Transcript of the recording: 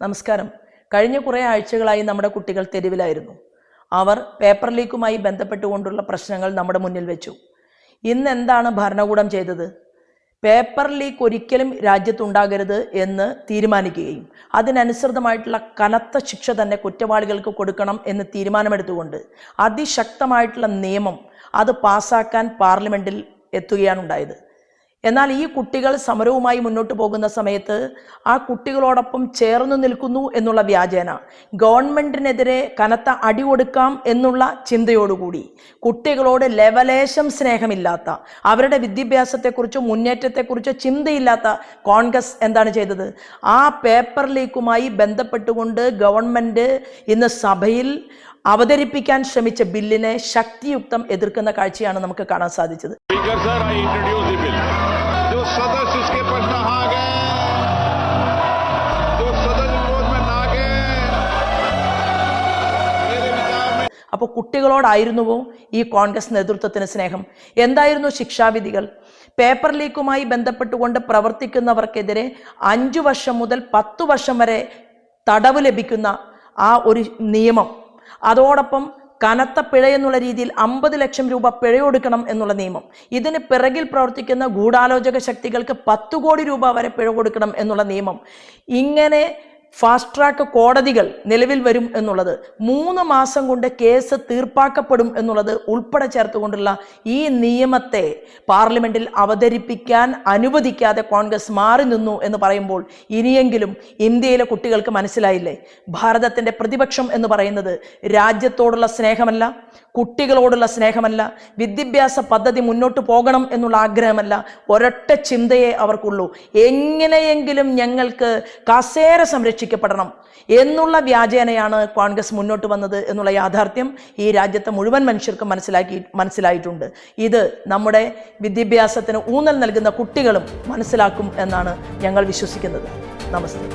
നമസ്കാരം. കഴിഞ്ഞ കുറേ ആഴ്ചകളായി നമ്മുടെ കുട്ടികൾ തെരുവിലായിരുന്നു. അവർ പേപ്പർ ലീക്കുമായി ബന്ധപ്പെട്ടുകൊണ്ടുള്ള പ്രശ്നങ്ങൾ നമ്മുടെ മുന്നിൽ വെച്ചു. ഇന്ന് എന്താണ് ഭരണകൂടം ചെയ്തത്? പേപ്പർ ലീക്ക് ഒരിക്കലും രാജ്യത്തുണ്ടാകരുത് എന്ന് തീരുമാനിക്കുകയും അതിനനുസൃതമായിട്ടുള്ള കനത്ത ശിക്ഷ തന്നെ കുറ്റവാളികൾക്ക് കൊടുക്കണം എന്ന് തീരുമാനമെടുത്തുകൊണ്ട് അതിശക്തമായിട്ടുള്ള നിയമം അത് പാസ്സാക്കാൻ പാർലമെൻറ്റിൽ എത്തുകയാണ് ഉണ്ടായത്. എന്നാൽ ഈ കുട്ടികൾ സമരവുമായി മുന്നോട്ട് പോകുന്ന സമയത്ത് ആ കുട്ടികളോടൊപ്പം ചേർന്ന് നിൽക്കുന്നു എന്നുള്ള വ്യാജേന ഗവൺമെൻറ്റിനെതിരെ കനത്ത അടി കൊടുക്കാം എന്നുള്ള ചിന്തയോടുകൂടി കുട്ടികളോട് ലെവലേശം സ്നേഹമില്ലാത്ത, അവരുടെ വിദ്യാഭ്യാസത്തെക്കുറിച്ചോ മുന്നേറ്റത്തെക്കുറിച്ചോ ചിന്തയില്ലാത്ത കോൺഗ്രസ് എന്താണ് ചെയ്തത്? ആ പേപ്പർ ലീക്കുമായി ബന്ധപ്പെട്ടുകൊണ്ട് ഗവൺമെൻറ് ഇന്ന് സഭയിൽ അവതരിപ്പിക്കാൻ ശ്രമിച്ച ബില്ലിനെ ശക്തിയുക്തം എതിർക്കുന്ന കാഴ്ചയാണ് നമുക്ക് കാണാൻ സാധിച്ചത്. അപ്പോൾ കുട്ടികളോടായിരുന്നുവോ ഈ കോൺഗ്രസ് നേതൃത്വത്തിന് സ്നേഹം? എന്തായിരുന്നു ശിക്ഷാവിധികൾ? പേപ്പർ ലീക്കുമായി ബന്ധപ്പെട്ടുകൊണ്ട് പ്രവർത്തിക്കുന്നവർക്കെതിരെ 5 വർഷം മുതൽ 10 വർഷം വരെ തടവ് ലഭിക്കുന്ന ആ ഒരു നിയമം, അതോടൊപ്പം കനത്ത പിഴ എന്നുള്ള രീതിയിൽ 50 ലക്ഷം രൂപ പിഴ കൊടുക്കണം എന്നുള്ള നിയമം, ഇതിന് പിറകിൽ പ്രവർത്തിക്കുന്ന ഗൂഢാലോചക ശക്തികൾക്ക് 10 കോടി രൂപ വരെ പിഴ കൊടുക്കണം എന്നുള്ള നിയമം, ഇങ്ങനെ ഫാസ്റ്റ് ട്രാക്ക് കോടതികൾ നിലവിൽ വരും എന്നുള്ളത്, 3 മാസം കൊണ്ട് കേസ് തീർപ്പാക്കപ്പെടും എന്നുള്ളത് ഉൾപ്പെടെ ചേർത്തുകൊണ്ടുള്ള ഈ നിയമത്തെ പാർലമെന്റിൽ അവതരിപ്പിക്കാൻ അനുവദിക്കാതെ കോൺഗ്രസ് മാറി നിന്നു എന്ന് പറയുമ്പോൾ ഇനിയെങ്കിലും ഇന്ത്യയിലെ കുട്ടികൾക്ക് മനസ്സിലായില്ലേ? ഭാരതത്തിൻ്റെ പ്രതിപക്ഷം എന്ന് പറയുന്നത് രാജ്യത്തോടുള്ള സ്നേഹമല്ല, കുട്ടികളോടുള്ള സ്നേഹമല്ല, വിദ്യാഭ്യാസ പദ്ധതി മുന്നോട്ട് പോകണം എന്നുള്ള ആഗ്രഹമല്ല, ഒരൊറ്റ ചിന്തയെ അവർക്കുള്ളൂ: എങ്ങനെയെങ്കിലും ഞങ്ങൾക്ക് കസേര സംരക്ഷിക്കപ്പെടണം എന്നുള്ള വ്യാജേനയാണ് കോൺഗ്രസ് മുന്നോട്ട് വന്നത് എന്നുള്ള യാഥാർത്ഥ്യം ഈ രാജ്യത്തെ മുഴുവൻ മനുഷ്യർക്കും മനസ്സിലായിട്ടുണ്ട്. ഇത് നമ്മുടെ വിദ്യാഭ്യാസത്തിന് ഊന്നൽ നൽകുന്ന കുട്ടികളും മനസ്സിലാക്കും എന്നാണ് ഞങ്ങൾ വിശ്വസിക്കുന്നത്. നമസ്തേ.